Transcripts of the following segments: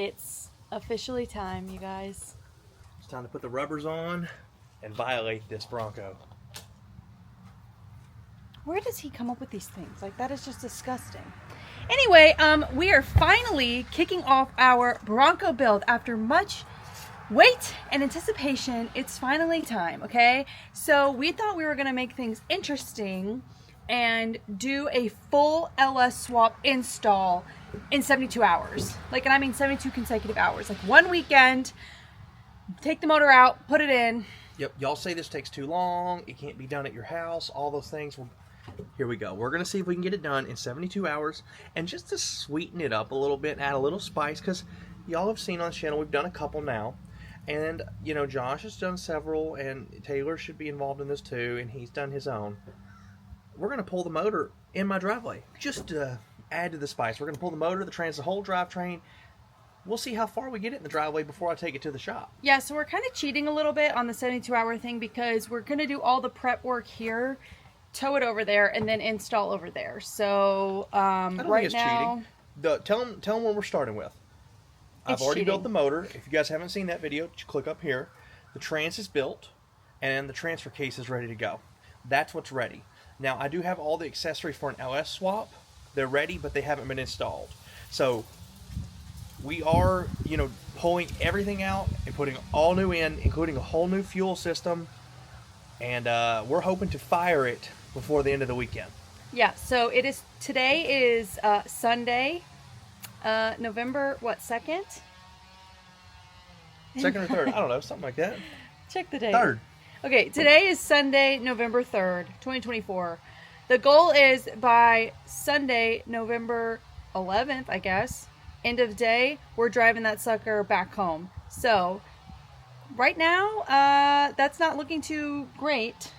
It's officially time, you guys. It's time to put the rubbers on and violate this Bronco. Where does he come up with these things? Like, that is just disgusting. Anyway, we are finally kicking off our Bronco build after much wait and anticipation. It's finally time, okay? So we thought we were gonna make things interesting and do a full LS swap install in 72 hours. Like, and I mean 72 consecutive hours. Like, one weekend, take the motor out, put it in. Yep, y'all say this takes too long, it can't be done at your house, all those things. Well, here we go. We're going to see if we can get it done in 72 hours. And just to sweeten it up a little bit, add a little spice, because y'all have seen on the channel, we've done a couple now. And, you know, Josh has done several, and Taylor should be involved in this too, and he's done his own. We're going to pull the motor in my driveway, just to add to the spice. We're going to pull the motor, the trans, the whole drivetrain. We'll see how far we get it in the driveway before I take it to the shop. Yeah, so we're kind of cheating a little bit on the 72-hour thing because we're going to do all the prep work here, tow it over there, and then install over there. So I don't right think it's now, cheating. Tell them what we're starting with. I've already built the motor. If you guys haven't seen that video, just click up here. The trans is built, and the transfer case is ready to go. That's what's ready. Now, I do have all the accessories for an LS swap. They're ready, but they haven't been installed. So we are, you know, pulling everything out and putting all new in, including a whole new fuel system. And we're hoping to fire it before the end of the weekend. Yeah, so it is, today is Sunday, November, what, 2nd? 2nd or 3rd, I don't know, something like that. Check the date. 3rd. Okay, today is Sunday, November 3rd, 2024. The goal is by Sunday, November 11th, I guess, end of day, we're driving that sucker back home. So right now, that's not looking too great.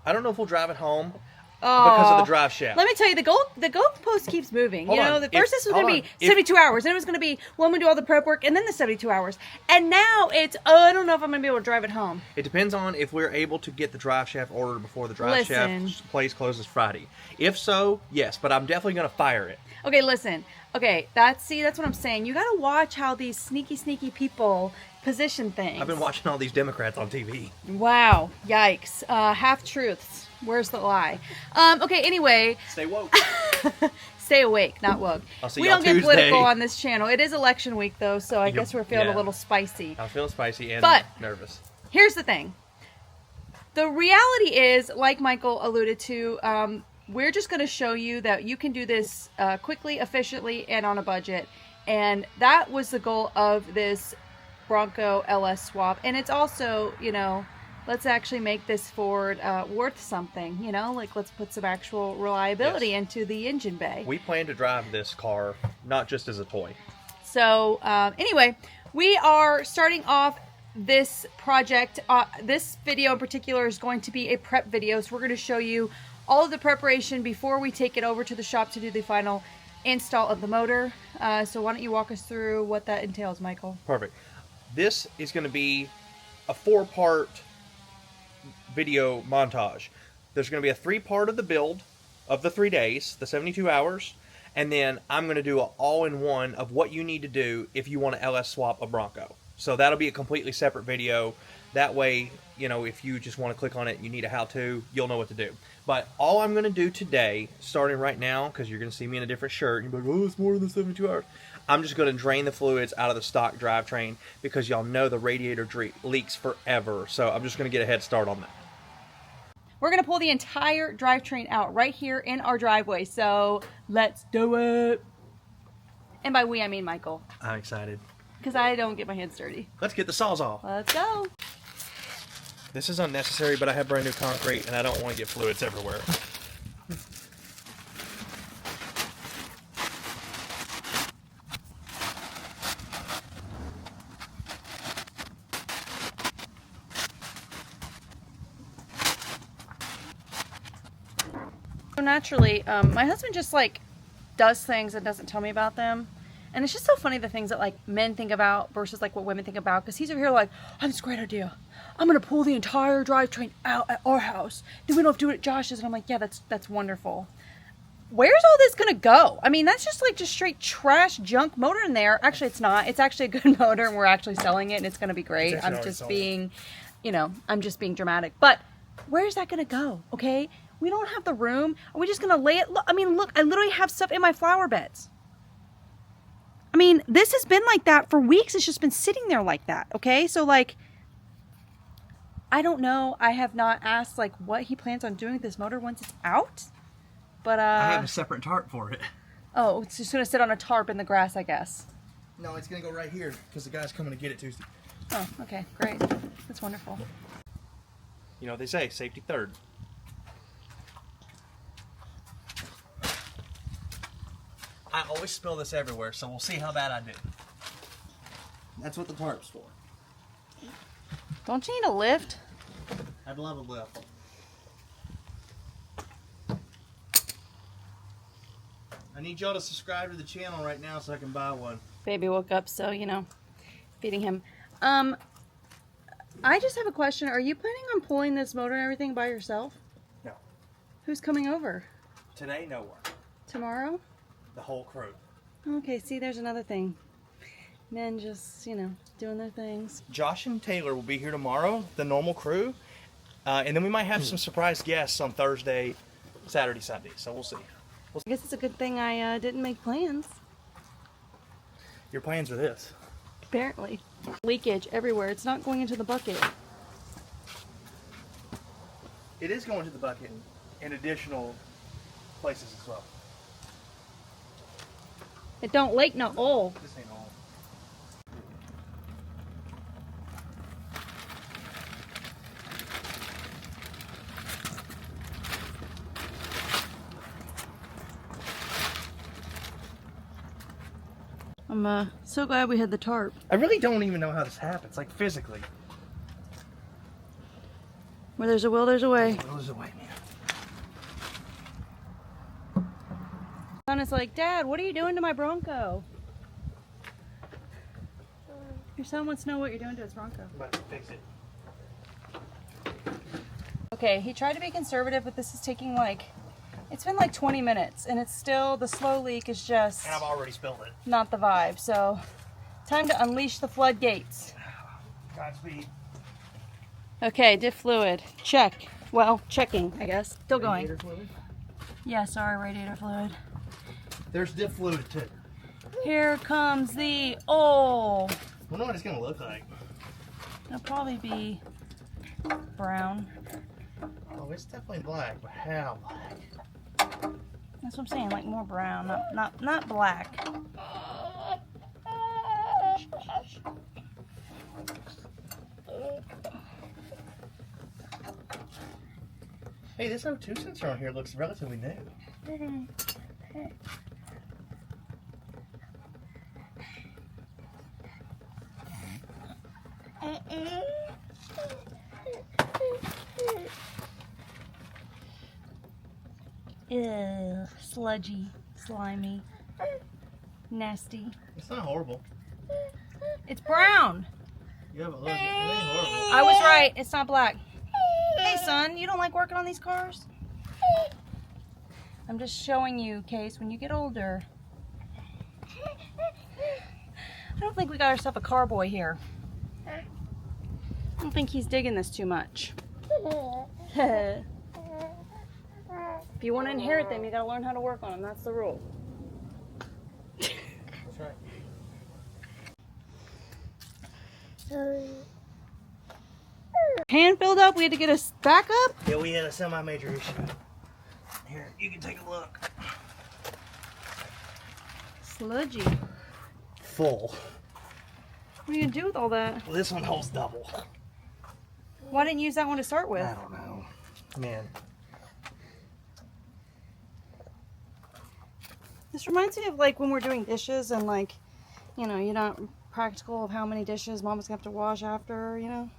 I don't know if we'll drive it home because of the drive shaft. Let me tell you, the goalpost keeps moving. Hold you know, on. the first this was going to be 72 hours, then it was going to be, well, I'm going to do all the prep work, and then the 72 hours. And now it's, oh, I don't know if I'm going to be able to drive it home. It depends on if we're able to get the drive shaft ordered before the drive shaft place closes Friday. If so, yes, but I'm definitely going to fire it. Okay, listen. Okay, that's what I'm saying. You got to watch how these sneaky people position things. I've been watching all these Democrats on TV. Wow, yikes. Half-truths. Where's the lie? Okay, anyway. Stay woke. Stay awake, not woke. We don't get political on this channel. It is election week, though, so I guess we're feeling a little spicy. I'm feeling spicy and nervous. Here's the thing. The reality is, like Michael alluded to, we're just going to show you that you can do this quickly, efficiently, and on a budget. And that was the goal of this Bronco LS swap. And it's also, you know, let's actually make this Ford worth something, you know, like let's put some actual reliability into the engine bay. We plan to drive this car, not just as a toy. So anyway, we are starting off this project. This video in particular is going to be a prep video. So we're going to show you all of the preparation before we take it over to the shop to do the final install of the motor. So why don't you walk us through what that entails, Michael? Perfect. This is going to be a 4-part video montage. There's going to be a 3-part of the build of the 3 days, the 72 hours, and then I'm going to do an all-in-one of what you need to do if you want to LS swap a Bronco. So that'll be a completely separate video. That way, you know, if you just want to click on it, you need a how-to, you'll know what to do. But all I'm going to do today, starting right now, because you're going to see me in a different shirt, and you're like, oh, it's more than 72 hours. I'm just going to drain the fluids out of the stock drivetrain because y'all know the radiator leaks forever. So I'm just going to get a head start on that. We're going to pull the entire drivetrain out right here in our driveway. So let's do it. And by we, I mean Michael. I'm excited. Because I don't get my hands dirty. Let's get the saws off. Let's go. This is unnecessary, but I have brand new concrete and I don't want to get fluids everywhere. So naturally, my husband just like does things and doesn't tell me about them. And it's just so funny the things that like men think about versus like what women think about. Because he's over here like, I have this great idea. I'm going to pull the entire drivetrain out at our house. Then we don't have to do it at Josh's. And I'm like, yeah, that's wonderful. where's all this gonna go? I mean, that's just like just straight trash junk motor in there. Actually, it's not. It's actually a good motor, and we're actually selling it, and it's gonna be great. I'm just being, you know, I'm just being dramatic. But where's that gonna go? Okay, we don't have the room. Are we just gonna lay it? Look, I mean, look, I literally have stuff in my flower beds. I mean, this has been like that for weeks. It's just been sitting there like that. Okay, so like, I don't know. I have not asked like what he plans on doing with this motor once it's out. But I have a separate tarp for it. Oh, it's just gonna sit on a tarp in the grass, I guess. No, it's gonna go right here because the guy's coming to get it Tuesday. Oh, okay, great. That's wonderful. You know what they say, safety third. I always spill this everywhere, so we'll see how bad I do. That's what the tarp's for. Don't you need a lift? I'd love a lift. I need y'all to subscribe to the channel right now so I can buy one. Baby woke up, so, you know, feeding him. I just have a question. Are you planning on pulling this motor and everything by yourself? No. Who's coming over? Today, no one. Tomorrow? The whole crew. Okay, see, there's another thing. Men just, you know, doing their things. Josh and Taylor will be here tomorrow, the normal crew. And then we might have some surprise guests on Thursday, Saturday, Sunday. So we'll see. I guess it's a good thing I didn't make plans. Your plans are this. Apparently. Leakage everywhere. It's not going into the bucket. It is going to the bucket in additional places as well. It don't leak no oil. This ain't all. I'm so glad we had the tarp. I really don't even know how this happens, like physically. Where there's a will, there's a way. There's a way, man. Son is like, Dad, what are you doing to my Bronco? Your son wants to know what you're doing to his Bronco. I'm about to fix it. Okay, he tried to be conservative, but this is taking like, it's been like 20 minutes, and it's still, the slow leak is just And I've already spilled it. not the vibe. So, time to unleash the floodgates. Godspeed. Okay, diff fluid. Check. Well, checking, I guess. Still going. Radiator fluid? Yeah, sorry, radiator fluid. There's diff fluid too. Here comes the oil. I wonder what it's gonna look like. It'll probably be brown. Oh, it's definitely black, but how black? That's what I'm saying, like more brown, not black. Hey, this O2 sensor on here looks relatively new. Ew, sludgy, slimy, nasty. It's not horrible. It's brown. Yeah, but look, it ain't horrible. I was right. It's not black. Hey, son, you don't like working on these cars? I'm just showing you, Case, when you get older. I don't think we got ourselves a car boy here. I don't think he's digging this too much. If you want to inherit them, you got to learn how to work on them. That's the rule. That's right. Pan filled up. We had to get us back up. Yeah, we had a semi-major issue. Here, you can take a look. Sludgy. Full. What are you going to do with all that? Well, this one holds double. Why didn't you use that one to start with? I don't know. Man. This reminds me of like when we're doing dishes and like, you know, you're not practical of how many dishes Mama's gonna have to wash after, you know?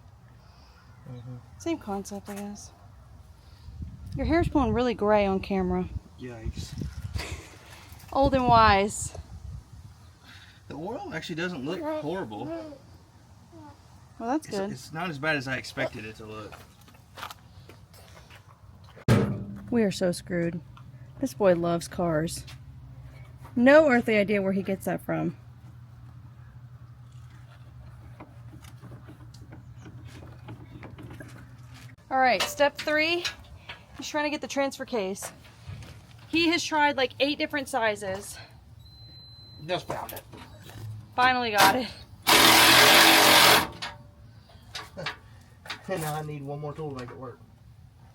Same concept, I guess. Your hair's pulling really gray on camera. Yikes. Old and wise. The oil actually doesn't look horrible. Well, that's good. It's not as bad as I expected it to look. We are so screwed. This boy loves cars. No earthly idea where he gets that from. All right, step 3. He's trying to get the transfer case. He has tried like 8 different sizes. Just found it. Finally got it. And now I need one more tool to make it work.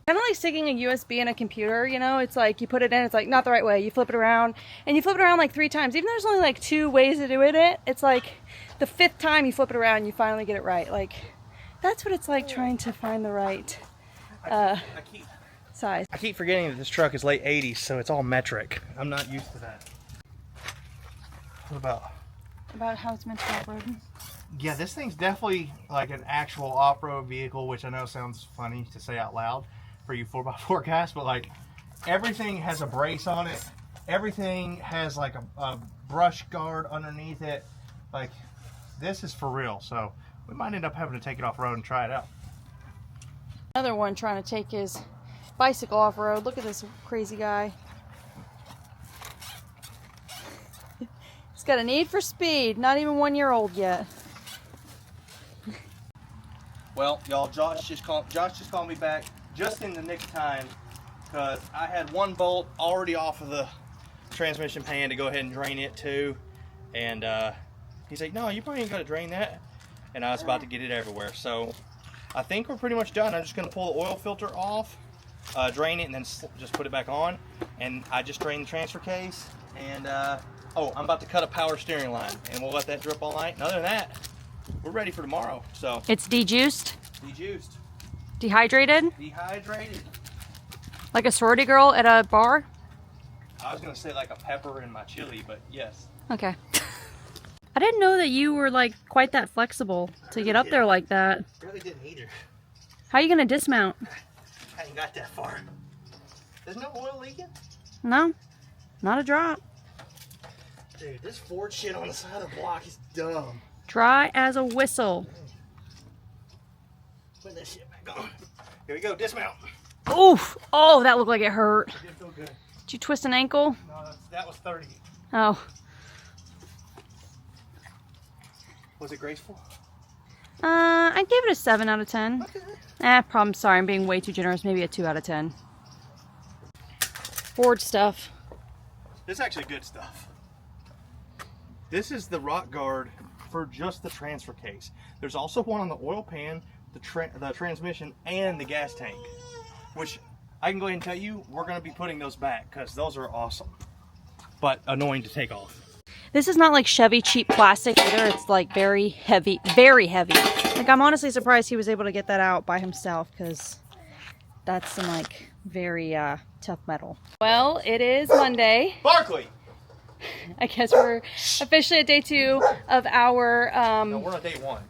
Kind of like sticking a USB in a computer, you know? It's like you put it in, it's like not the right way. You flip it around, and you flip it around like 3 times. Even though there's only like 2 ways to do it, it's like the 5th time you flip it around, you finally get it right. Like, that's what it's like trying to find the right size. I keep forgetting that this truck is late 80s, so it's all metric. I'm not used to that. What About how it's meant to operate. Yeah, this thing's definitely like an actual off-road vehicle, which I know sounds funny to say out loud for you 4x4 guys, but like everything has a brace on it. Everything has like a brush guard underneath it. Like, this is for real, so we might end up having to take it off-road and try it out. Another one trying to take his bicycle off-road. Look at this crazy guy. He's got a need for speed. Not even 1 year old yet. Well, y'all, Josh just called me back just in the nick of time, because I had one bolt already off of the transmission pan to go ahead and drain it too, and he's like, no, you probably ain't gonna drain that, and I was about to get it everywhere. So I think we're pretty much done. I'm just gonna pull the oil filter off, drain it, and then just put it back on. And I just drained the transfer case, and oh, I'm about to cut a power steering line, and we'll let that drip all night. And other than that, we're ready for tomorrow. So It's dejuiced? dejuiced, Dehydrated? dehydrated. Like a sorority girl at a bar? I was gonna say like a pepper in my chili, but yes. Okay. I didn't know that you were like quite that flexible to get up there like that. Really didn't either. How are you gonna dismount? I ain't got that far. There's no oil leaking? No, not a drop. Dude, this Ford shit on the side of the block is dumb. Dry as a whistle. Put that shit back on. Here we go, dismount. Oof! Oh, that looked like it hurt. It did feel good. Did you twist an ankle? No, that was 30. Oh. Was it graceful? I'd give it a 7 out of 10. Okay. Problem, sorry, I'm being way too generous. Maybe a 2 out of 10. Ford stuff. This is actually good stuff. This is the rock guard for just the transfer case. There's also one on the oil pan, the transmission, and the gas tank, which I can go ahead and tell you, we're going to be putting those back because those are awesome, but annoying to take off. This is not like Chevy cheap plastic either. It's like very heavy, very heavy. Like, I'm honestly surprised he was able to get that out by himself, because that's some like very tough metal. Well, it is Monday. Barkley! I guess we're officially at day 2 of our No, we're on day 1.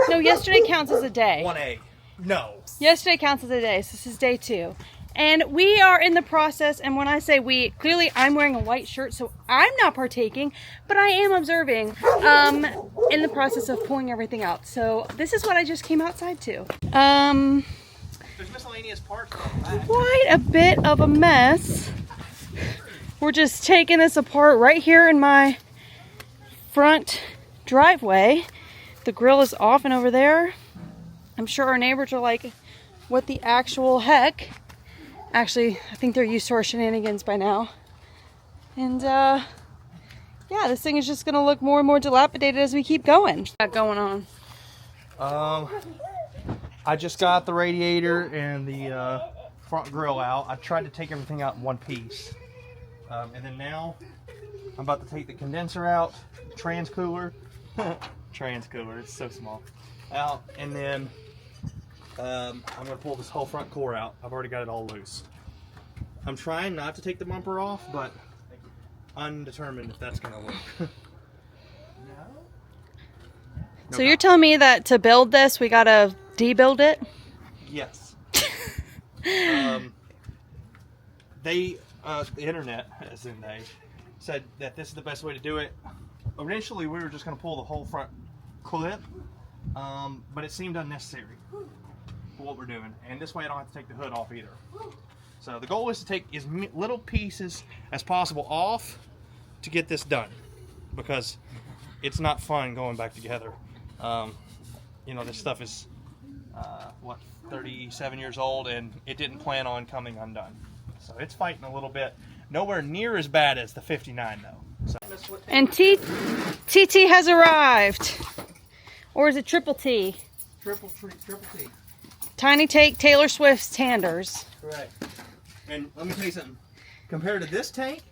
no, yesterday counts as a day. 1A. No. Yesterday counts as a day, so this is day 2. And we are in the process, and when I say we, clearly I'm wearing a white shirt, so I'm not partaking, but I am observing in the process of pulling everything out. So this is what I just came outside to. There's miscellaneous parts on the back. Quite a bit of a mess. We're just taking this apart right here in my front driveway. The grill is off and over there. I'm sure our neighbors are like, what the actual heck? Actually, I think they're used to our shenanigans by now. And yeah, this thing is just gonna look more and more dilapidated as we keep going. What's got going on? I just got the radiator and the front grill out. I tried to take everything out in one piece. And then now I'm about to take the condenser out, trans cooler, it's so small, out, and then I'm going to pull this whole front core out. I've already got it all loose. I'm trying not to take the bumper off, but undetermined if that's going to work. So you're telling me that to build this, we gotta debuild it? Yes. The internet, as in they, said that this is the best way to do it. Initially, we were just going to pull the whole front clip, but it seemed unnecessary for what we're doing. And this way I don't have to take the hood off either. So the goal is to take as little pieces as possible off to get this done, because it's not fun going back together. You know, this stuff is, what, 37 years old, and it didn't plan on coming undone. So it's fighting a little bit. Nowhere near as bad as the 59, though. So. And TT has arrived. Or is it Triple T? Triple T. Tiny Take Taylor Swift's Tanders. Correct. And let me tell you something. Compared to this tank,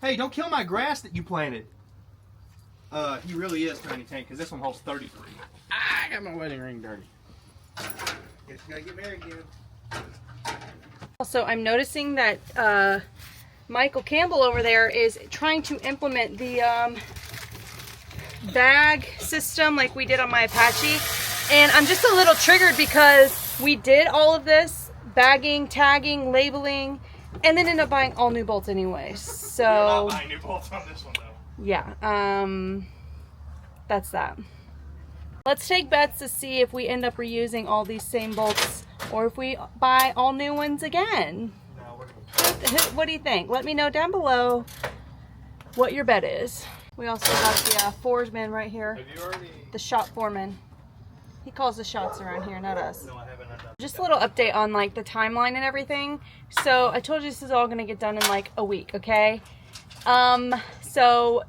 hey, don't kill my grass that you planted. He really is Tiny Tank, because this one holds 33. I got my wedding ring dirty. Guess you gotta get married again. Also, I'm noticing that Michael Campbell over there is trying to implement the bag system like we did on my Apache. And I'm just a little triggered because we did all of this bagging, tagging, labeling, and then ended up buying all new bolts anyways. So We're not buying new bolts on this one, though. Yeah, that's that. Let's take bets to see if we end up reusing all these same bolts or if we buy all new ones again. No, we're gonna... What do you think? Let me know down below what your bet is. We also got the foreman right here. Have you already... The shop foreman. He calls the shots around here, not us. No, I haven't. Just a little update on like the timeline and everything. So I told you this is all gonna get done in like a week, okay? So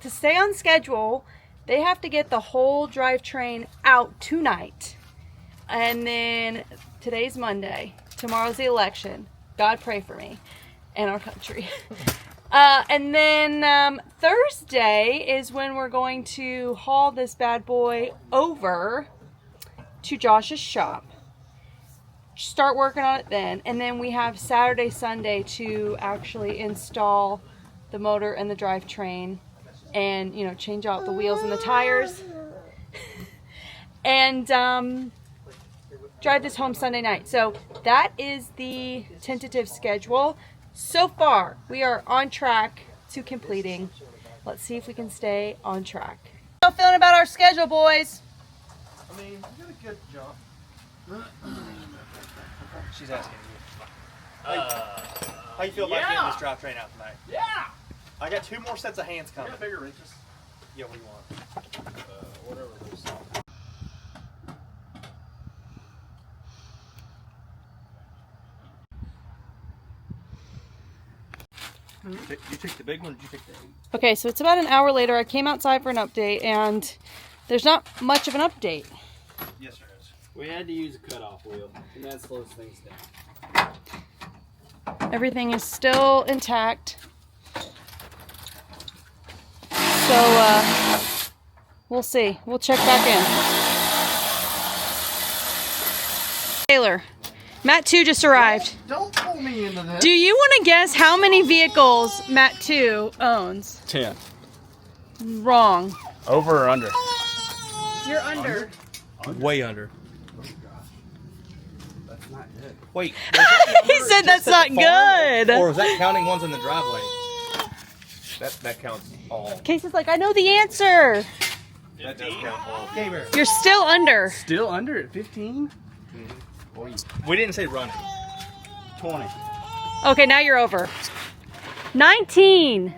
to stay on schedule, they have to get the whole drivetrain out tonight. And then today's Monday. Tomorrow's the election. God pray for me and our country. And then Thursday is when we're going to haul this bad boy over to Josh's shop. Start working on it then. And then we have Saturday, Sunday to actually install the motor and the drivetrain and, you know, change out the wheels and the tires. And drive this home Sunday night. So that is the tentative schedule. So far, we are on track to completing. Let's see if we can stay on track. How you feeling about our schedule, boys? I mean, you did a good job. She's asking you. How you feel about getting this drivetrain out tonight? Yeah! I got 2 more sets of hands I coming. got bigger wrenches. Yeah, what do you want? Whatever those. You took the big one, or did you take the 8? Okay, so it's about an hour later. I came outside for an update, and there's not much of an update. Yes, there is. We had to use a cutoff wheel, and that slows things down. Everything is still intact. So, we'll see. We'll check back in. Taylor, Matt 2 just arrived. Don't pull me into this. Do you want to guess how many vehicles Matt 2 owns? 10. Wrong. Over or under? You're under. Way under. That's not good. Wait. He said that's not good. Or is that counting ones in the driveway? That counts all. Casey's like, I know the answer. That does count all. Okay, Bear. You're still under. Still under at 15? We didn't say running. 20. Okay, now you're over. 19.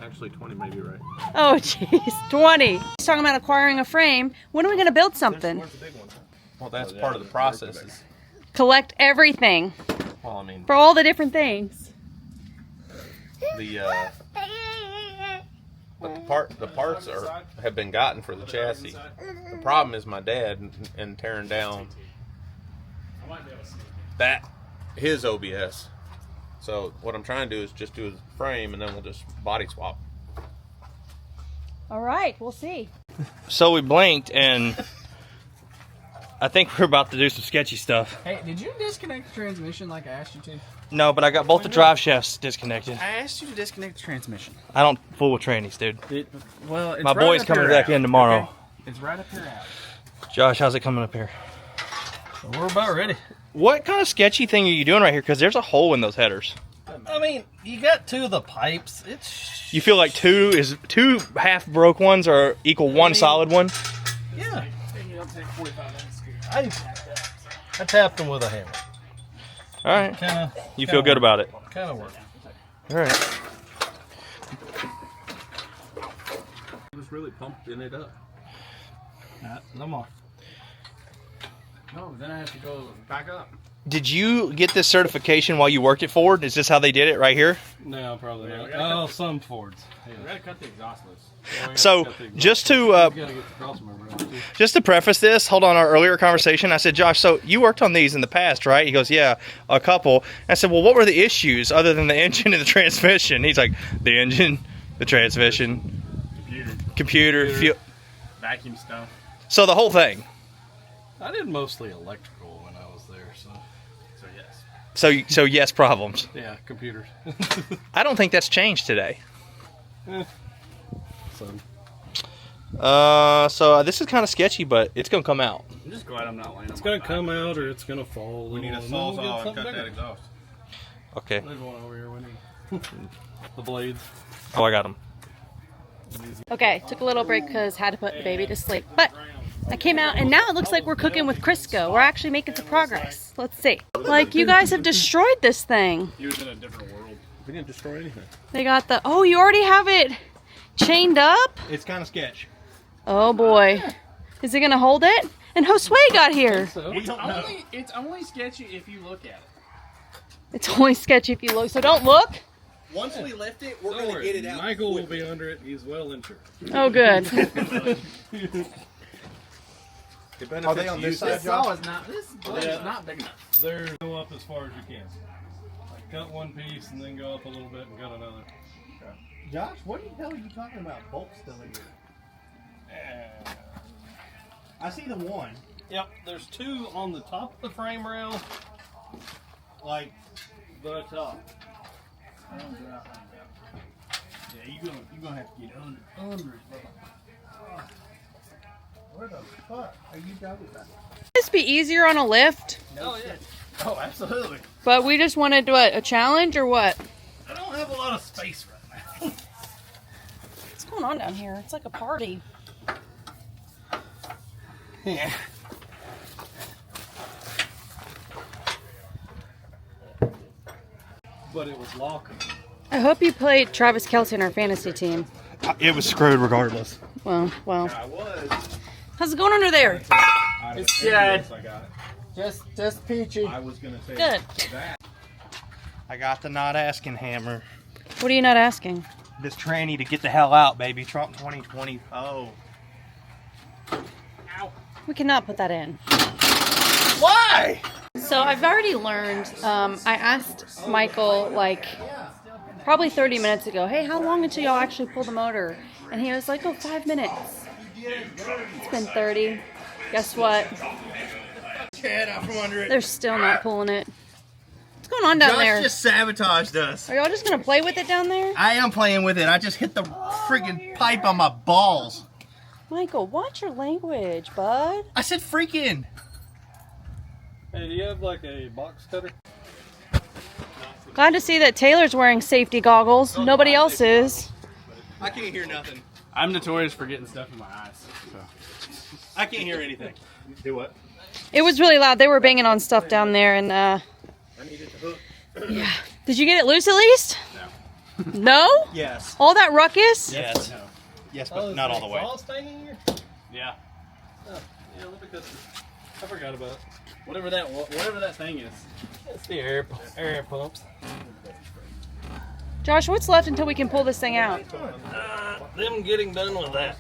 Actually, 20 may be right. Oh, jeez. 20. He's talking about acquiring a frame. When are we going to build something? Where's the big one? Well, that's part of the process. Collect everything Well, I mean, for all the different things. but the parts have been gotten for the chassis. The problem is my dad and tearing down his OBS. So what I'm trying to do is just do his frame, and then we'll just body swap. All right, we'll see. So we blinked, and I think we're about to do some sketchy stuff. Hey, did you disconnect the transmission like I asked you to? No, but I got both the drive shafts disconnected. I asked you to disconnect the transmission. I don't fool with trannies, dude. It's My boy's coming back in tomorrow. Okay? It's right up your alley. Josh, how's it coming up here? We're about ready. What kind of sketchy thing are you doing right here? Because there's a hole in those headers. I mean, you got 2 of the pipes. It's You feel like two half broke ones are equal one solid one? yeah. I tapped them with a hammer. All right. You feel good about it? Kind of work. All right. It was really pumping it up. No more. No, then I have to go back up. Did you get this certification while you worked at Ford? Is this how they did it right here? No, probably not. Oh, some Fords. We gotta cut the exhaust loose. So just to You gotta get the crossmember out too. just to preface this, hold on, our earlier conversation, I said, Josh, so you worked on these in the past, right? He goes, yeah, a couple. I said, well, what were the issues other than the engine and the transmission? He's like, the engine, the transmission, computer, fuel. Vacuum stuff. So the whole thing. I did mostly electrical when I was there, so So yes. So yes, problems. yeah, computers. I don't think that's changed today. So So this is kind of sketchy, but it's gonna come out. I'm just glad I'm not laying. it's gonna come out or it's gonna fall. We need a sawzall and cut that exhaust. Okay. There's one over here. We need the blades. Oh, I got them. Okay, took a little break because had to put the baby to sleep. But I came out and now it looks like we're cooking with Crisco. We're actually making some progress. Let's see. Like, you guys have destroyed this thing. He was in a different world. We didn't destroy anything. They got the, oh, you already have it chained up? It's kind of sketch. Oh boy. Is it gonna hold it? And Josue got here. It's only sketchy if you look at it. It's only sketchy if you look, so don't look. Once we lift it, we're Don't gonna worry, get it out. Michael will be under it. He's well insured. Oh, good. Are they on this side, This saw is not. This blade is not big enough. There, go up as far as you can. Like cut one piece and then go up a little bit and cut another. Josh, what the hell are you talking about? Bolts still in here. I see the one. Yep, there's two on the top of the frame rail, Like, the top. yeah, you're gonna have to get under it. Where the fuck are you talking about? This be easier on a lift, Oh yeah. Oh, absolutely. but we just wanted what, a challenge or what? I don't have a lot of space right now. What's going on down here? It's like a party. Yeah. But it was locking. I hope you played Travis Kelce in our fantasy team. It was screwed regardless. Well. I was. How's it going under there? It's good. good. I got it. Just peachy. I was gonna say Good. that. I got the not asking hammer. What are you not asking? This tranny to get the hell out, baby. Trump 2020. Oh. We cannot put that in. Why? So I've already learned, I asked Michael like probably 30 minutes ago, hey, how long until y'all actually pull the motor? And he was like, oh, 5 minutes. It's been 30. Guess what? Head out from under it. They're still not pulling it. What's going on down there? Josh just sabotaged us. Are y'all just gonna play with it down there? I am playing with it. I just hit the freaking pipe on my balls. Michael, watch your language, bud. I said freaking. Hey, do you have like a box cutter? Glad to see that Taylor's wearing safety goggles. Nobody else is. I can't hear nothing. I'm notorious for getting stuff in my eyes. So. I can't hear anything. Do what? It was really loud. They were banging on stuff down there, and I needed the hook. yeah. Did you get it loose at least? No. No? Yes. All that ruckus? Yes. Yes, but not all the way. Exhaust hanging here? Yeah. Oh, yeah, let me cut this. I forgot about it. Whatever that thing is. It's the air pumps. Josh, what's left until we can pull this thing out? Them getting done with that.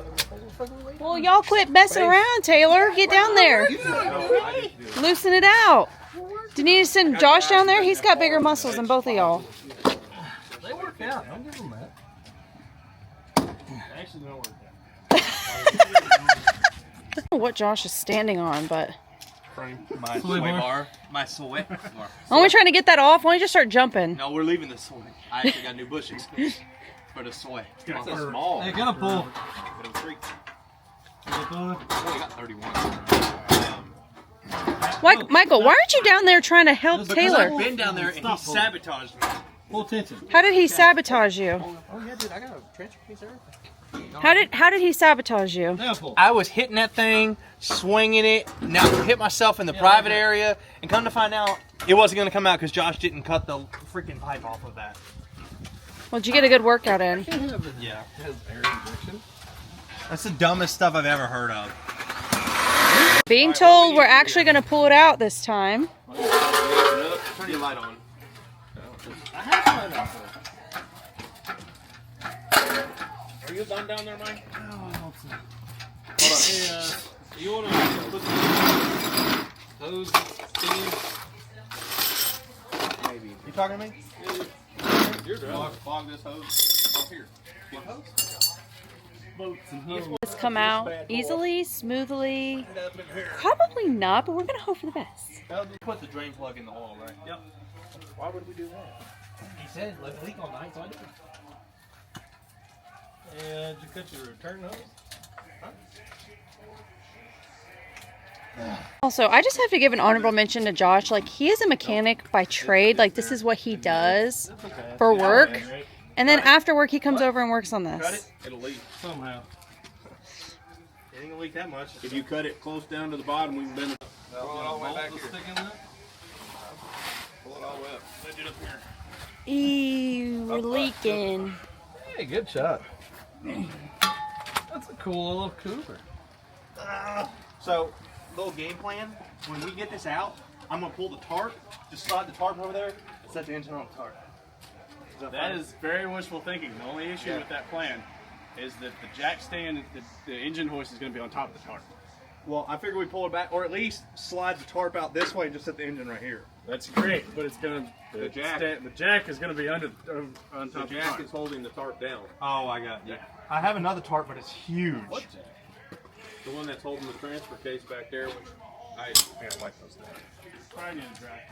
Well, y'all quit messing around, Taylor. Get down there. Loosen it out. Do you need to send Josh down there? He's got bigger muscles than both of y'all. They work out. Don't give them that. Actually, don't work out. I don't know what Josh is standing on, but My sway bar. My sway bar. I'm only trying to get that off. Why don't you just start jumping? No, we're leaving the soy. I actually got new bushes for the soy. It's so small. Hey, gotta pull. But I'm freaked. Is it done? I only got 31. Michael, why aren't you down there trying to help Taylor? I've been down there and he sabotaged me. Full tension. How did he sabotage you? Oh yeah, dude, I got a transfer case there. How did he sabotage you? Apple. I was hitting that thing, swinging it. Now hit myself in the private area, and come to find out, it wasn't going to come out because Josh didn't cut the freaking pipe off of that. Well, did you get a good workout in? Yeah, It has air injection. that's the dumbest stuff I've ever heard of. Being told we're actually going to pull it out this time. Turn your light on. I have fun out there. Are you done down there, Mike? Hey, you want to put those things? Maybe. You talking to me? You're driving. Fog this hose off here. Get hose? Boats and hose. It's come out easily, smoothly. Probably not, but we're going to hope for the best. Put the drain plug in the oil, right? Yep. Why would we do that? He said let it leak all night, so I did. And did you cut your return hose? Also, I just have to give an honorable mention to Josh. Like, he is a mechanic by trade. Like, this is what he does for work. And then after work, he comes over and works on Cut this. it, it'll leak. Somehow. It ain't gonna leak that much. If you cut it close down to the bottom, we can bend it. Pull it all the way back Bolt here. stick in there? Pull it all the way up. Lift it up here. Ew, we're leaking. Hey, good shot. That's a cool little Cooper. So, little game plan. When we get this out, I'm gonna pull the tarp. Just slide the tarp over there and set the engine on the tarp. That is very wishful thinking. The only issue with that plan is that the jack stand, the engine hoist is going to be on top of the tarp. Well, I figure we pull it back, or at least slide the tarp out this way and just set the engine right here. That's great, but it's going to The jack. the jack is going to be on top The of the jack tarp. is holding the tarp down. Oh, I got it. I have another tarp, but it's huge. What jack? The one that's holding the transfer case back there, which I gotta wipe those down. Probably need a dry.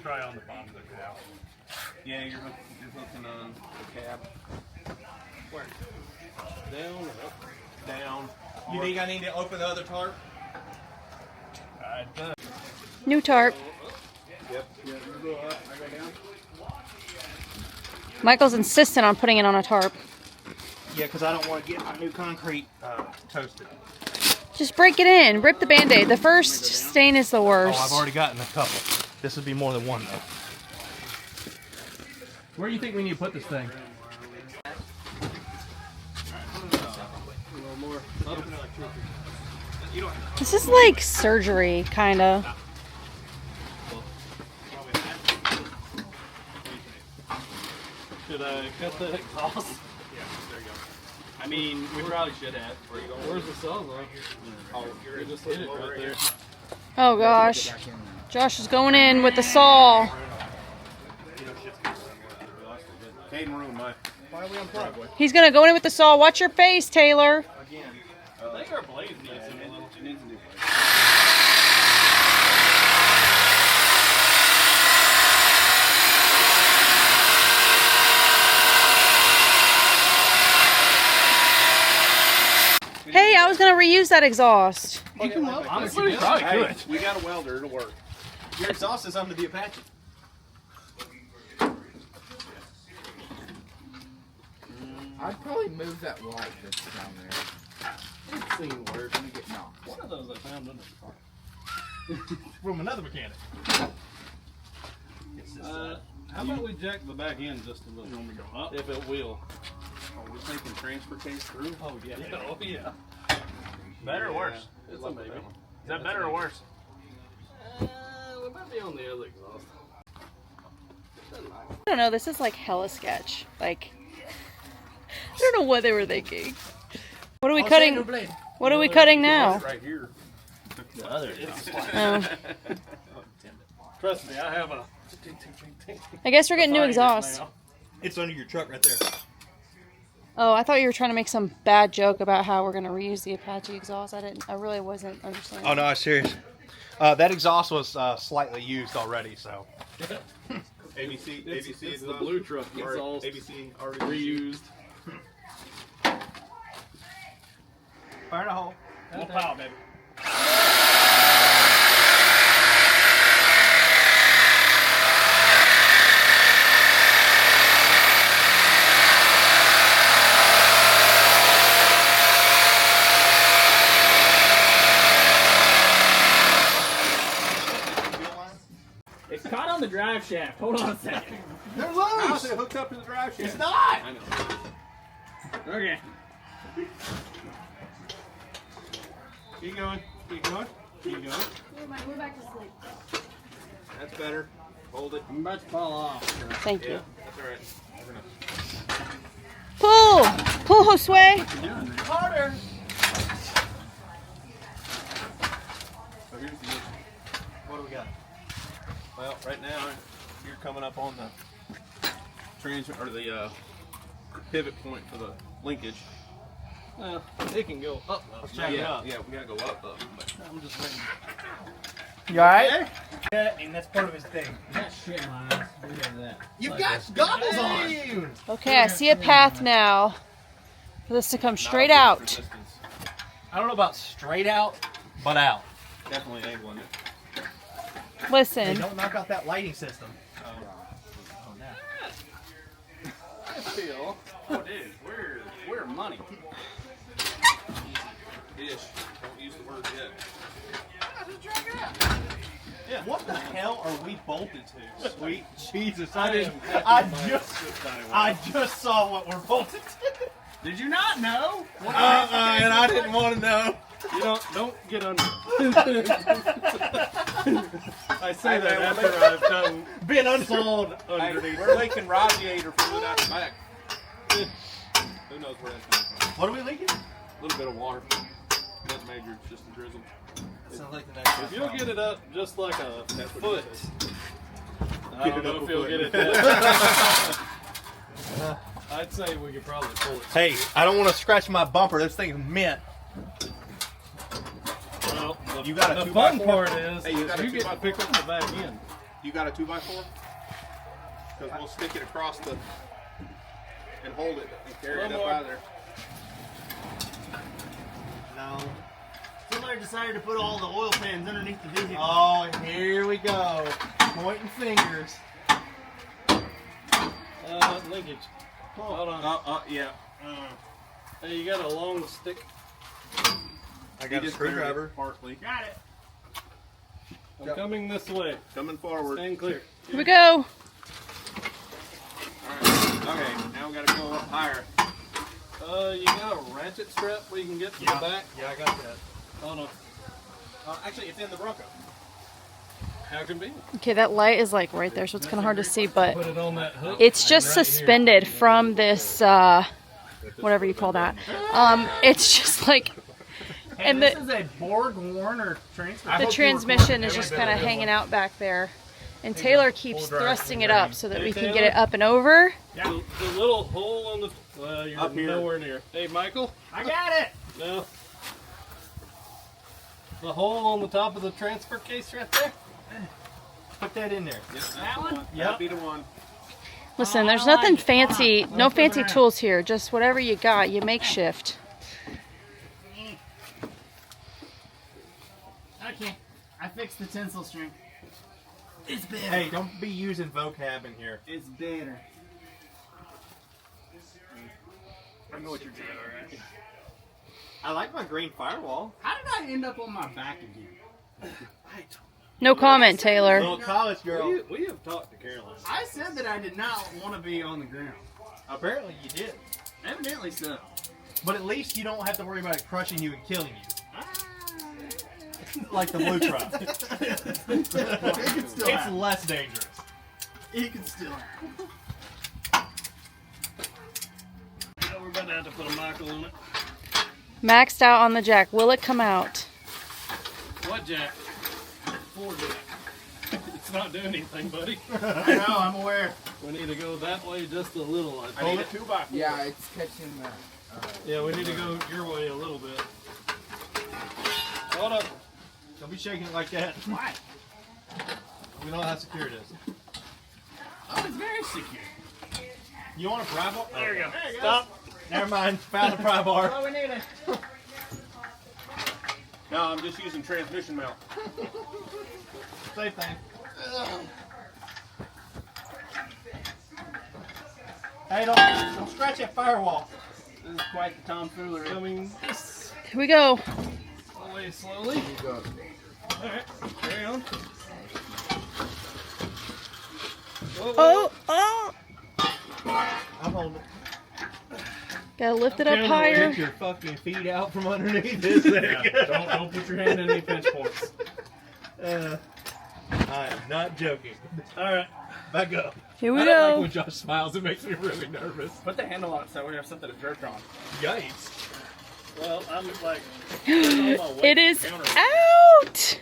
Try on the bottom of the cab. Yeah, you're hooking on the cab. Where? Down or up? Down. You think I need to open the other tarp? New tarp. Yep. Yeah, you go up, I go down. Michael's insistent on putting it on a tarp. Yeah, because I don't want to get my new concrete toasted. Just break it in. Rip the Band-Aid. The first stain is the Oh, worst. I've already gotten a couple. This would be more than one, though. Where do you think we need to put this thing? This is like surgery, kind of. Should I cut the exhaust? Yeah, there you go. I mean, we probably should have. Where's the sawzall? Oh, you're just hit it right there. Oh gosh. Josh is going in with the saw. Caden room, Mike. Why are we on driveway? He's gonna go in with the saw. Watch your face, Taylor. I think our blade needs a little. It needs a new blade. Hey, I was gonna reuse that exhaust. Honestly, probably Hey, could. we got a welder, it'll work. Your exhaust is under the Apache. I'd probably move that light that's down there. It's seen worse when you get knocked. One of those I found under the car. From another mechanic. How about we jack the back end just a little? When we go up? If it will. Are we taking transfer case through? Oh yeah. Oh yeah. Better or worse? It's a maybe. Is that better or worse? We might be on the other exhaust. I don't know. This is like hella sketch. Like, I don't know what they were thinking. What are we cutting? What are we cutting now? Right here. The other exhaust. Oh, Trust me, I have a. I guess we're getting new exhaust. It's under your truck right there. Oh, I thought you were trying to make some bad joke about how we're gonna reuse the Apache exhaust. I really wasn't understanding. Oh, no, I'm serious. That exhaust was slightly used already, so. ABC, It's ABC the exhaust. blue truck Or exhaust. ABC already Reused. Fire in a hole. We'll pile, baby. drive shaft. Hold on a second. They're How's loose. it hooked up to the drive shaft? It's not. I know. Okay. Keep going. Keep going. Keep going. We're back to sleep. That's better. Hold it. I'm about to fall off. Thank you. Yeah, that's all right. We're gonna... Pull! Pull, Josue! Harder. So here's the issue. What do we got? Well, right now you're coming up on the the pivot point for the linkage. Well, it can go up. Let's check it out. Yeah, we gotta go up. But I'm just waiting. You alright? Yeah, and that's part of his thing. That shit my eyes. Look at that. You've got goggles on. Okay, I see a path now for this to come straight out. I don't know about straight out, but out. Definitely angling it. Hey, Listen, don't knock out that lighting system. I feel. Oh, dude, we're money. Ish. Don't use the word yet. Yeah. What the hell are we bolted to? Sweet Jesus! I I just saw what we're bolted to. Did you not know? And I didn't want to know. You don't get under. I say that after I've done Been sold Hey, underneath. we're leaking radiator fluid out the back. Who knows where that's coming from? What are we leaking? A little bit of water. Nothing major, just a drizzle. Sounds like the next If you'll get it up just like a That's what foot, it is. I don't know if you'll get it that. I'd say we could probably pull it. Hey, I don't want to scratch my bumper. This thing's mint. Well, You got a the 2x4? fun part is Hey, you got a you get to 2x4? pick up the back end. You got a 2x4? Because we'll stick it across the and hold it and carry it up out of there. No. Somebody decided to put all the oil pans underneath the vehicle. Oh, here we go. Pointing fingers. Linkage. Hold on. Yeah. Hey, you got a long stick. I got a screwdriver. Partly. Got it. I'm coming this way. Coming forward. Stand clear. here we go. Alright. Okay, now we gotta go up higher. You got a ratchet strap where you can get to the back? Yeah, I got that. Hold on. Actually, it's in the Bronco. How convenient. Okay, that light is like right there, so it's kind of hard to see, but Put it on that hook. it's just right here. suspended from this, whatever you call that. It's just like, and This is a Borg Warner transfer. the transmission is just kind of hanging out back there. And Taylor keeps thrusting it up so that we can get it up and over. The little hole on the. Well, you're Up here. nowhere near. Hey, Michael. I got it. No. The hole on the top of the transfer case right there. Put that in there. Yep, that's That the one? one. That'd be the one. Listen, there's nothing fancy, no fancy tools here. Just whatever you got, you makeshift. Okay. I fixed the tensile string. It's better. Hey, don't be using vocab in here. It's better. I know what you're doing, alright. I like my green firewall. How did I end up on my back again? No comment, Taylor. Little college girl. We have talked to Caroline. I said that I did not want to be on the ground. Apparently you did. Evidently so. But at least you don't have to worry about it crushing you and killing you. Like the blue truck. still It's happen. less dangerous. It could still happen. We're about to have to put a Michael in it. Maxed out on the jack. Will it come out? What jack? Ford jack. It's not doing anything, buddy. I know, I'm aware. We need to go that way just a little. I I need think. a 2x4. Yeah, it's catching that. Yeah, we need to go your way a little bit. Hold up. Don't be shaking it like that. Why? We know how secure it is. Oh, it's very secure. You want a pry bar? There you go. There you go. Stop. Never mind. Found the pry bar. Oh, we need it. No, I'm just using transmission mount. Same thing. Hey, don't scratch that firewall. This is quite the tomfoolery. Coming this Here we go. way slowly. You go. Alright, carry on. Oh, oh. I'm holding it. Gotta lift it up Get higher. your fucking feet out from underneath this thing. Don't put your hand in any pinch points. I am not joking. All right. Back up. Here we I don't like go. when Josh smiles. It makes me really nervous. Put the handle on it so we have something to jerk on. Yikes. Well, I'm like. It is out.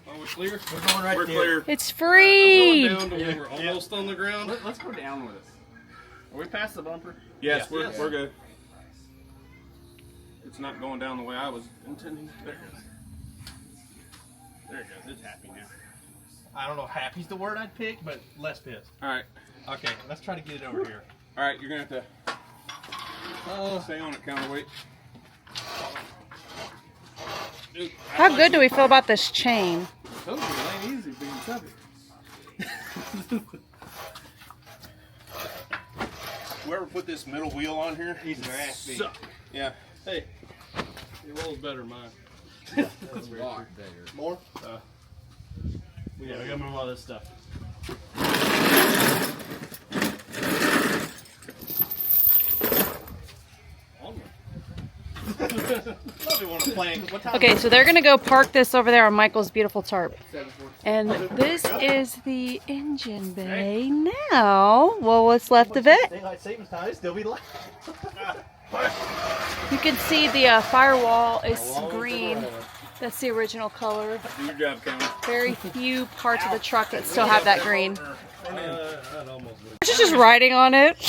Are we clear? We're going right We're there. clear. It's free. Going down to where we're almost on the ground. Let's go down with us. Are we past the bumper? Yes, we're good. It's not going down the way I was intending. There it goes. There it goes. It's happy now. I don't know if happy's the word I'd pick, but less pissed. All right. Okay, let's try to get it over here. All right, you're going to have to stay on it, counterweight. How good do we feel about this chain? I told you it ain't easy being chubby. Whoever put this middle wheel on here, He's an ass beat. Suck. yeah. Hey, your roll's better than mine. That's a lot bigger. More? Yeah, we gotta move all this stuff. Love it when I'm playing. What time? Okay, so they're gonna go park this over there on Michael's beautiful tarp. And this is the engine bay now. Well, what's left of it? Daylight savings time. It'd still be light. You can see the firewall is green. That's the original color. Do your job, County. Very few parts of the truck that still have that green. I'd almost would. She's just riding on it.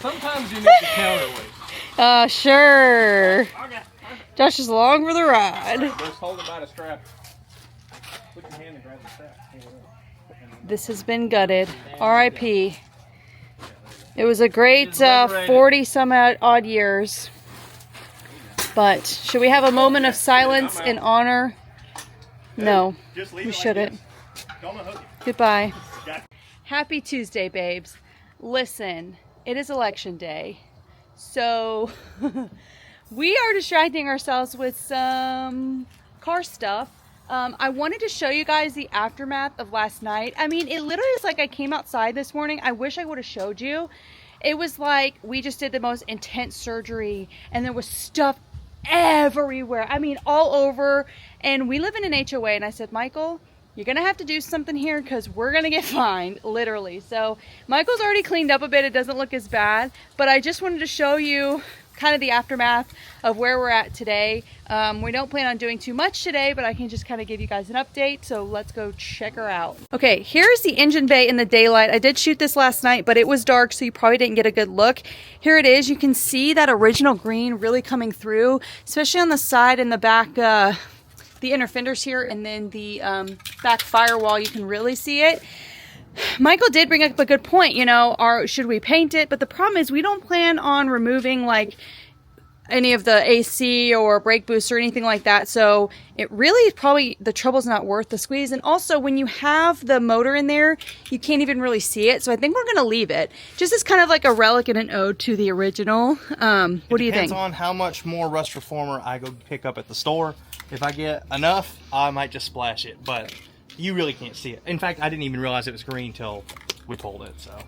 Sometimes you need the counterweight. Sure. Josh is along for the ride. Just hold it by the strap. Put your hand and grab the strap. This has been gutted. R.I.P. It was a great 40 some odd years. But should we have a moment of silence in honor? No, Just we leave it like shouldn't. this. Don't unhook it. Goodbye. Happy Tuesday, babes. Listen, it is election day. So we are distracting ourselves with some car stuff. I wanted to show you guys the aftermath of last night. I mean, it literally is like I came outside this morning. I wish I would have showed you. It was like we just did the most intense surgery and there was stuff everywhere. I mean, all over. And we live in an HOA and I said, Michael, you're gonna have to do something here because we're gonna get fined, literally. So Michael's already cleaned up a bit. It doesn't look as bad, but I just wanted to show you kind of the aftermath of where we're at today. We don't plan on doing too much today, but I can just kind of give you guys an update. So let's go check her out. Okay, here's the engine bay in the daylight. I did shoot this last night, but it was dark, so you probably didn't get a good look. Here it is. You can see that original green really coming through, especially on the side and the back, the inner fenders here, and then the back firewall. You can really see it. Michael did bring up a good point, you know, should we paint it? But the problem is we don't plan on removing like any of the AC or brake boost or anything like that. So it really is probably, the trouble's not worth the squeeze. And also when you have the motor in there, you can't even really see it. So I think we're going to leave it just as kind of like a relic and an ode to the original. What do you think? Depends on how much more rust reformer I go pick up at the store. If I get enough, I might just splash it, but you really can't see it. In fact, I didn't even realize it was green till we pulled it, so.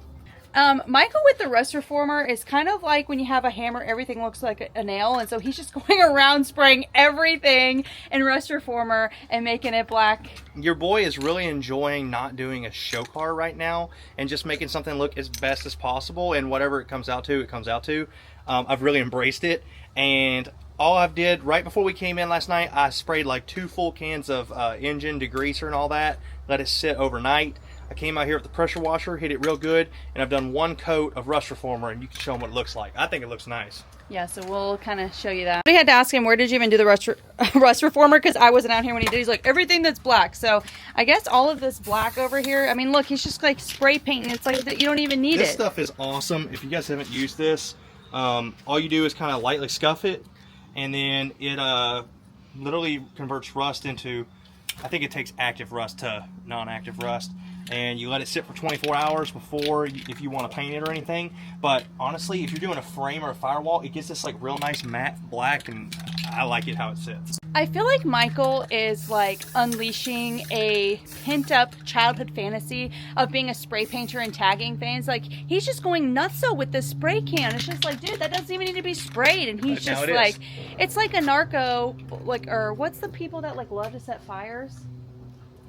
Michael with the rust reformer is kind of like when you have a hammer, everything looks like a nail. And so he's just going around spraying everything in rust reformer and making it black. Your boy is really enjoying not doing a show car right now and just making something look as best as possible. And whatever it comes out to, it comes out to. I've really embraced it. And all I did right before we came in last night, I sprayed like 2 full cans of engine degreaser and all that. Let it sit overnight. I came out here with the pressure washer, hit it real good, and I've done 1 coat of rust reformer, and you can show them what it looks like. I think it looks nice. Yeah, so we'll kind of show you that. We had to ask him, where did you even do the rust reformer? Because I wasn't out here when he did. He's like, everything that's black. So I guess all of this black over here, I mean, look, he's just like spray painting. It's like you don't even need This it. stuff is awesome. If you guys haven't used this, all you do is kind of lightly scuff it, and then it literally converts rust into, I think it takes active rust to non-active rust, and you let it sit for 24 hours before, if you want to paint it or anything. But honestly, if you're doing a frame or a firewall, it gets this like real nice matte black, and I like it how it sits. I feel like Michael is like unleashing a pent-up childhood fantasy of being a spray painter and tagging things. Like, he's just going nutso with this spray can. It's just like, dude, that doesn't even need to be sprayed. And he's just like, it's like a narco, like, or what's the people that like love to set fires?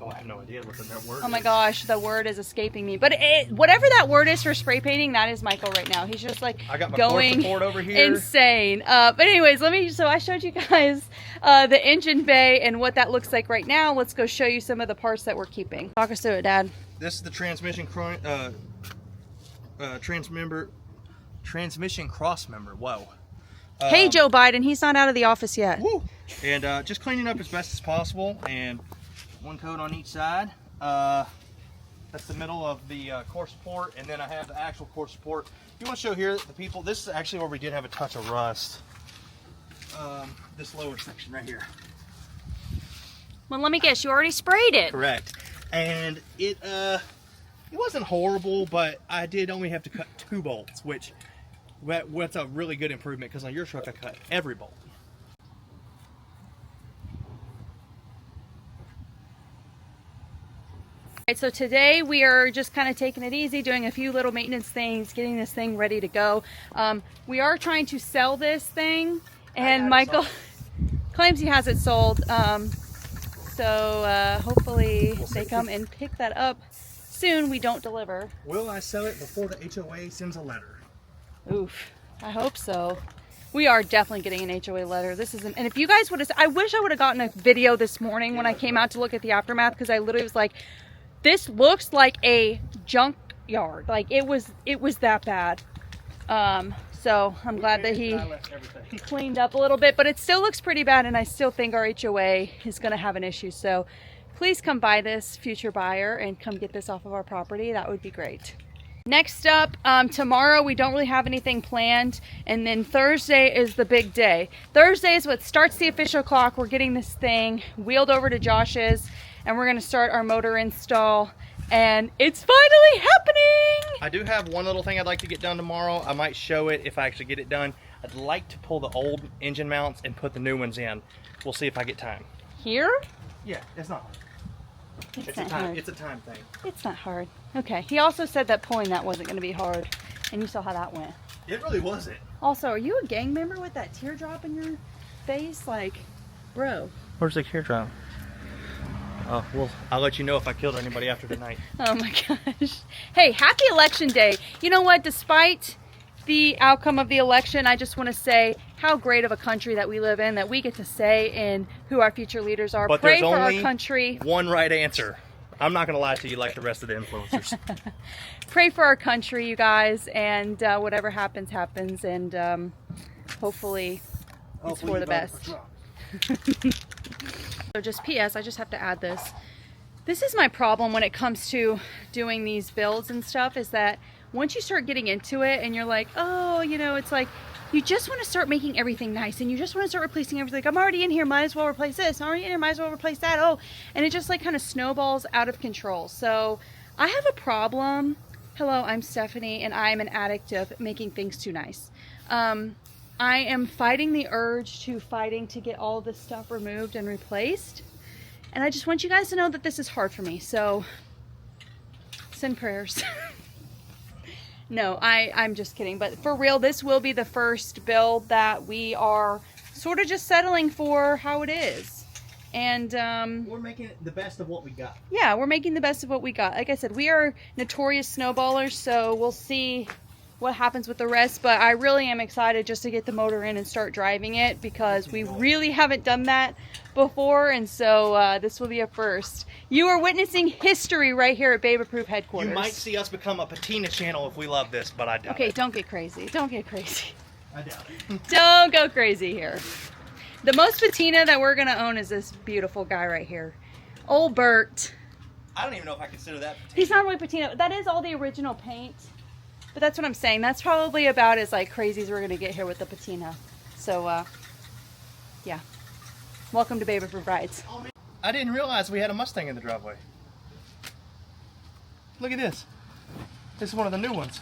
Oh, I have no idea what the word is. Oh my gosh, the word is escaping me. But whatever that word is for spray painting, that is Michael right now. He's just like I got my going core support over here. insane. But anyways, so I showed you guys the engine bay and what that looks like right now. Let's go show you some of the parts that we're keeping. Talk us through it, Dad. This is the transmission transmission cross member. Whoa. Hey, Joe Biden, he's not out of the office yet. Woo. And just cleaning up as best as possible, and one coat on each side. That's the middle of the core support, and then I have the actual core support. You want to show here the people, this is actually where we did have a touch of rust. This lower section right here. Well, let me guess, you already sprayed it. Correct. And it wasn't horrible, but I did only have to cut 2 bolts, which that's a really good improvement, because on your truck I cut every bolt. Alright, so today we are just kind of taking it easy, doing a few little maintenance things, getting this thing ready to go. We are trying to sell this thing, and Michael claims he has it sold. So hopefully they come and pick that up soon. We don't deliver. Will I sell it before the HOA sends a letter? Oof, I hope so. We are definitely getting an HOA letter. This isn't, and if you guys would have, I wish I would have gotten a video this morning when I came out to look at the aftermath, because I literally was like, this looks like a junkyard. Like, it was that bad. So I'm glad that he cleaned up a little bit, but it still looks pretty bad, and I still think our HOA is going to have an issue. So please come buy this, future buyer, and come get this off of our property. That would be great. Next up, tomorrow we don't really have anything planned, and then Thursday is the big day. Thursday is what starts the official clock. We're getting this thing wheeled over to Josh's, and we're going to start our motor install, and it's finally happening! I do have one little thing I'd like to get done tomorrow. I might show it if I actually get it done. I'd like to pull the old engine mounts and put the new ones in. We'll see if I get time. Here? Yeah, it's not hard. It's not hard. It's a time thing. It's not hard. Okay, he also said that pulling that wasn't going to be hard, and you saw how that went. It really wasn't. Also, are you a gang member with that teardrop in your face? Like, bro. Where's the teardrop? Oh, well, I'll let you know if I killed anybody after tonight. Oh my gosh. Hey, happy election day. You know what? Despite the outcome of the election, I just want to say how great of a country that we live in, that we get to say in who our future leaders are. But Pray there's for only our country. one right answer. I'm not going to lie to you like the rest of the influencers. Pray for our country, you guys, and whatever happens, happens, and hopefully it's for the best. So just P.S., I just have to add this. This is my problem when it comes to doing these builds and stuff, is that once you start getting into it and you're like, oh, you know, it's like, you just want to start making everything nice, and you just want to start replacing everything. Like, I'm already in here, might as well replace this. I'm already in here, might as well replace that. Oh, and it just like kind of snowballs out of control. So I have a problem. Hello, I'm Stephanie, and I'm an addict of making things too nice. I am fighting the urge to get all of this stuff removed and replaced. And I just want you guys to know that this is hard for me. So send prayers. No, I'm just kidding. But for real, this will be the first build that we are sort of just settling for how it is. And we're making the best of what we got. Yeah, we're making the best of what we got. Like I said, we are notorious snowballers, so we'll see what happens with the rest. But I really am excited just to get the motor in and start driving it, because we really haven't done that before, and so this will be a first. You are witnessing history right here at Babe Approved headquarters. You might see us become a patina channel if we love this, but I doubt it. Okay, don't get crazy. Don't get crazy. I doubt it. Don't go crazy here. The most patina that we're gonna own is this beautiful guy right here, old Bert. I don't even know if I consider that patina. He's not really patina. That is all the original paint. But that's what I'm saying. That's probably about as like crazy as we're gonna get here with the patina. So yeah. Welcome to Babe Approved Rides. I didn't realize we had a Mustang in the driveway. Look at this. This is one of the new ones.